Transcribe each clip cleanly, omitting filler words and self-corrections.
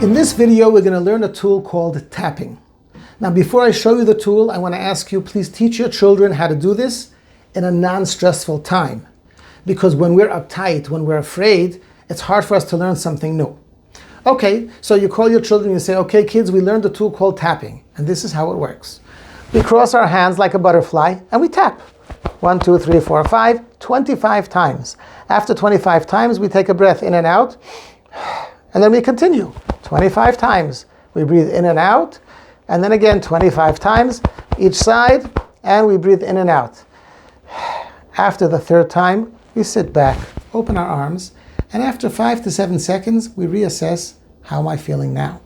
In this video, we're going to learn a tool called tapping. Now, before I show you the tool, I want to ask you, please teach your children how to do this in a non-stressful time. Because when we're uptight, when we're afraid, it's hard for us to learn something new. Okay, so you call your children, you say, okay, kids, we learned a tool called tapping. And this is how it works. We cross our hands like a butterfly, and we tap. 1, 2, 3, 4, 5, 25 times. After 25 times, we take a breath in and out, and then we continue. 25 times. We breathe in and out, and then again 25 times each side, and we breathe in and out. After the third time, we sit back, open our arms, and after 5 to 7 seconds, we reassess, how am I feeling now?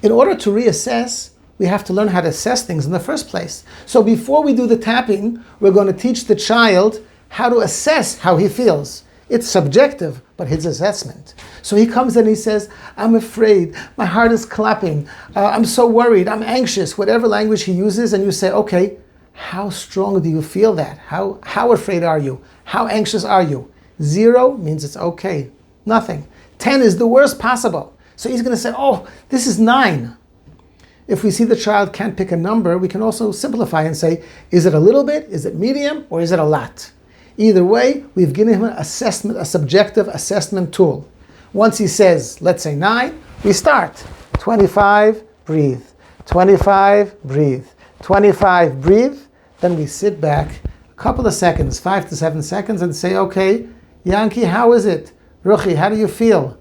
In order to reassess, we have to learn how to assess things in the first place. So before we do the tapping, we're going to teach the child how to assess how he feels. It's subjective, but his assessment. So he comes and he says, I'm afraid, my heart is clapping, I'm so worried, I'm anxious, whatever language he uses, and you say, okay, how strong do you feel that? How afraid are you? How anxious are you? 0 means it's okay, nothing. 10 is the worst possible. So he's going to say, oh, this is 9. If we see the child can't pick a number, we can also simplify and say, is it a little bit, is it medium, or is it a lot? Either way, we've given him an assessment, a subjective assessment tool. Once he says, let's say 9, we start. 25, breathe. 25, breathe. 25, breathe. Then we sit back a couple of seconds, 5 to 7 seconds, and say, okay, Yankee, how is it? Ruchi, how do you feel?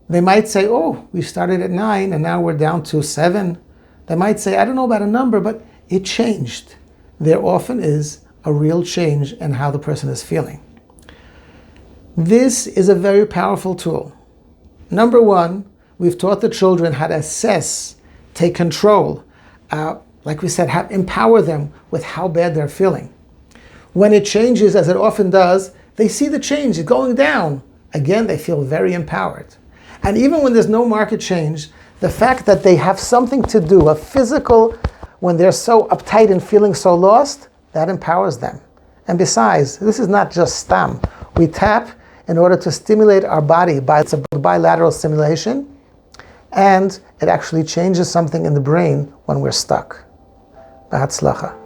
They might say, oh, we started at 9 and now we're down to 7. They might say, I don't know about a number, but it changed. There often is a real change in how the person is feeling. This is a very powerful tool. Number one, we've taught the children how to assess, take control, like we said, empower them with how bad they're feeling. When it changes, as it often does, they see the change, it's going down. Again, they feel very empowered. And even when there's no market change, the fact that they have something to do, a physical, when they're so uptight and feeling so lost, that empowers them. And besides, this is not just stam. We tap in order to stimulate our body. It's a bilateral stimulation, and it actually changes something in the brain when we're stuck. B'hatzlacha.